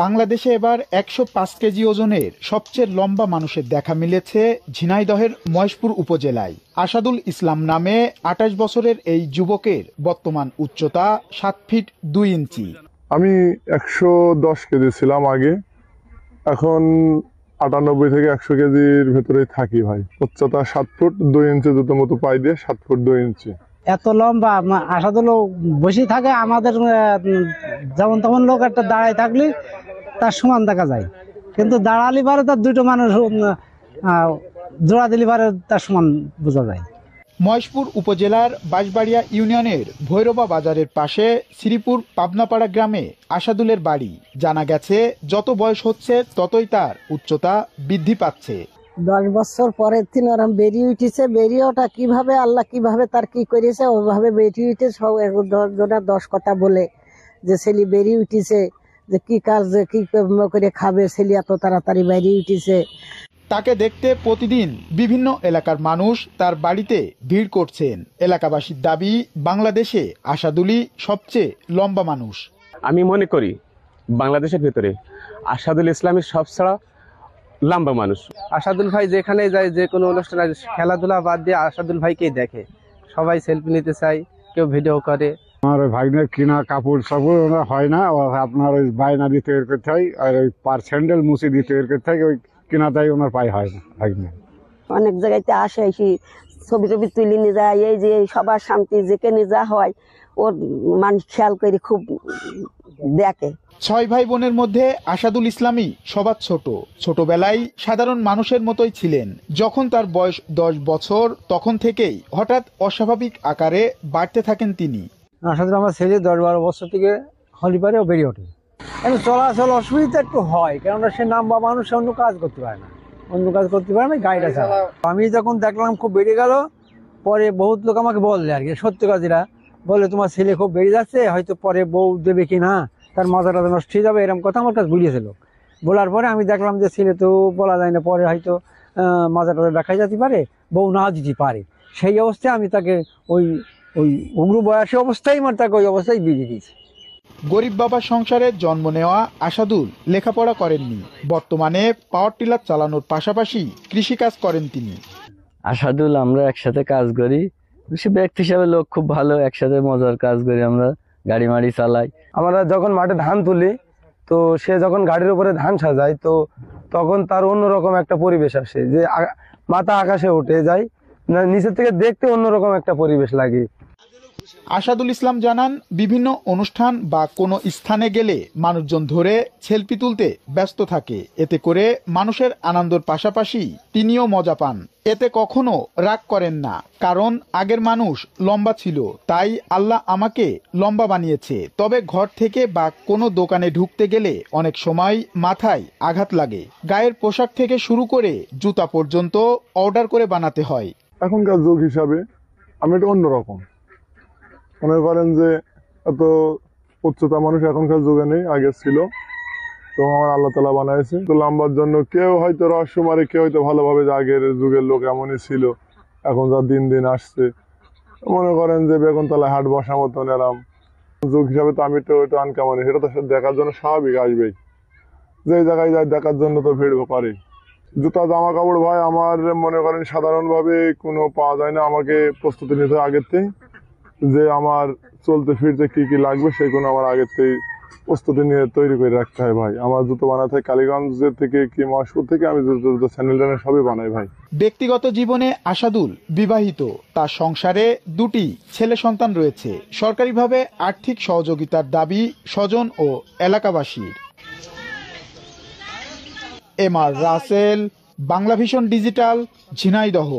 বাংলাদেশে এবার ১০৫ কেজি ওজনের সবচেয়ে লম্বা মানুষের দেখা মিলেছে ঝিনাইদহের মহেশপুর উপজেলায়। আসাদুল ইসলাম নামে ২৮ বছরের এই যুবকের বর্তমান উচ্চতা ৭ ফিট ২ ইঞ্চি। আমি ১১০ কেজি ছিলাম আগে, এখন ৯৮ থেকে ১০০ কেজির ভেতরে থাকি ভাই। উচ্চতা ৭ ফুট ২ ইঞ্চি, জুতো মতো পাই দিয়ে ৭ ফুট ২ ইঞ্চি। এত লম্বা আসাদুল বসে থাকে, আমাদের যেমন তেমন লোক একটা দাঁড়ায় থাকলে তার সমান দেখা যায়, কিন্তু দাঁড়ালি পারে তার দুটো মানুষ জোড়া দিলি পারে তার সমান বোঝা যায়। মহেশপুর উপজেলার বাঁশবাড়িয়া ইউনিয়নের ভৈরবা বাজারের পাশে শ্রীপুর পাবনাপাড়া গ্রামে আসাদুলের বাড়ি। জানা গেছে যত বয়স হচ্ছে ততই তার উচ্চতা বৃদ্ধি পাচ্ছে। 10 বছর পরের দিন ওরম বেরিয়ে উঠেছে, বেরিয়ে ওটা কিভাবে আল্লাহ কিভাবে তার কি করেছে ওইভাবে বেরিয়ে উঠে সব 10 কথা বলে যে ছেলে বেরিয়ে উঠেছে, যে কি কাজ কি করে খাবে, ছেলে এত তাড়াতাড়ি বেরিয়ে উঠেছে। তাকে দেখতে প্রতিদিন বিভিন্ন এলাকার মানুষ তার বাড়িতে ভিড় করছেন। এলাকাবাসীর দাবি, বাংলাদেশে আসাদুলই সবচেয়ে লম্বা মানুষ। আমি মনে করি বাংলাদেশের ভেতরে আসাদুল ইসলামের সবচেয়ে লম্বা মানুষ। আসাদুল ভাই যেখানে যায়, যে কোনো অনুষ্ঠানে, খেলাধুলা বাদ দিয়ে আসাদুল ভাইকেই দেখে, সবাই সেলফি নিতে চায়, কেউ ভিডিও করে। আমার ওই ভাইনের কিনা কাপড় সাপড় হয় না, আপনার ওই বায়না দিয়ে তৈরি করতে হয়, আর ওই পার স্যান্ডেল মুছে দিয়ে তৈরি করতে হয়, ওই কিনাটাই ওনার পায়ে হয় না। ভাইনে অনেক জায়গাতে আসে, ছবি টবি তুলি নিয়ে যায়, এই যে সবার শান্তি যেখানে যা হয় ওর মানুষ খেয়াল করে খুব দেখে। 6 ভাই বোনের মধ্যে আসাদুল ইসলামই সবার ছোট। ছোটবেলায় সাধারণ মানুষের মতোই ছিলেন। যখন তার বয়স 10 বছর তখন থেকেই হঠাৎ অস্বাভাবিক আকারে বাড়তে থাকেন তিনি। আসাদুল আমার ছেলে 10-12 বছর থেকে হলিপারে ও বেরিয়ে ওঠে। এখন চলাচল অসুবিধা একটু হয়, কেননা সে নাম্বা মানুষ, অন্য কাজ করতে পারে না, গাড়িটা চালা। আমি যখন দেখলাম খুব বেড়ে গেল, পরে বহুত লোক আমাকে বললে আর কি, সত্যি কাজীরা বলে তোমার ছেলে খুব বেড়ে যাচ্ছে, হয়তো পরে বউ দেবে কি না, তার মাথাটা নষ্ট হয়ে যাবে, এরকম কথা আমার কাছে বুঝিয়েছে লোক। বলার পরে আমি দেখলাম যে ছেলে তো বলা যায় না, পরে হয়তো মাথাটা দেখা যেতে পারে, বউ না দিতে পারে। সেই অবস্থায় আমি তাকে ওই উগ্র বয়সী অবস্থায় তাকে ওই অবস্থায় বিয়ে দিয়েছি। গরিব বাবার সংসারে জন্ম নেওয়া আসাদুল লেখাপড়া করেননি। বর্তমানে পাওয়ার টিলার চালানোর পাশাপাশি কৃষিকাজ করেন তিনি। আসাদুল আমরা একসাথে কাজ করি, সে ব্যক্তি হিসাবে লোক খুব ভালো, একসাথে মজার কাজ করি, আমরা গাড়ি মাড়ি চালাই। আমরা যখন মাঠে ধান তুলি, তো সে যখন গাড়ির উপরে ধান সাজায়, তো তখন তার অন্যরকম একটা পরিবেশ আসে, যে মাথা আকাশে উঠে যায়, নিচের থেকে দেখতে অন্যরকম একটা পরিবেশ লাগে। আসাদুল ইসলাম জানান, বিভিন্ন অনুষ্ঠান বা কোনো স্থানে গেলে মানুষজন ধরে সেলফি তুলতে ব্যস্ত থাকে। এতে করে মানুষের আনন্দের পাশাপাশি তিনিও মজা পান। এতে কখনো রাগ করেন না, কারণ আগের মানুষ লম্বা ছিল, তাই আল্লাহ আমাকে লম্বা বানিয়েছে। তবে ঘর থেকে বা কোনো দোকানে ঢুকতে গেলে অনেক সময় মাথায় আঘাত লাগে। গায়ের পোশাক থেকে শুরু করে জুতা পর্যন্ত অর্ডার করে বানাতে হয়। এখনকার যুগ হিসাবে আমি এটা অন্যরকম মনে করেন, যে এত উচ্চতা মানুষ এখনকার যুগে নেই, আগে ছিল। তো আমার আল্লাহ তাআলা বানাইছে তো লম্বার জন্য। কেউ হয়তো রহস্য মারে, কেউ হয়তো ভালোভাবে যে আগের যুগের লোক এমনই ছিল, এখন যা দিন দিন আসছে, মনে করেন যে বেগুনতলায় হাট বসা মতন এরাম যুগ হিসাবে। তো আমি তো এটা আনকামানি, সেটা তো দেখার জন্য স্বাভাবিক আসবেই, যে জায়গায় যায় দেখার জন্য তো ভিড় করে। জুতা জামা কাপড় ভাই আমার মনে করেন সাধারণভাবে কোনো পাওয়া যায় না, আমাকে প্রস্তুতি নিতে হয় আগের থেকে, যে আমার চলতে ফিরতে কি কি লাগবে সেগুলো আমার আগের থেকে প্রস্তুতি নিয়ে তৈরি করে রাখতে হয় ভাই। আমার জুতো বানাতে হয় কালীগঞ্জের থেকে কি মহেশপুর থেকে, আমি জুতো স্যান্ডেল টান্ডেল সবই বানাই ভাই। ব্যক্তিগত জীবনে আসাদুল বিবাহিত, তার সংসারে 2টি ছেলে সন্তান রয়েছে। সরকারিভাবে আর্থিক সহযোগিতার দাবি স্বজন ও এলাকাবাসীর। MR Rasel, Banglavision digital, Jhenaidah.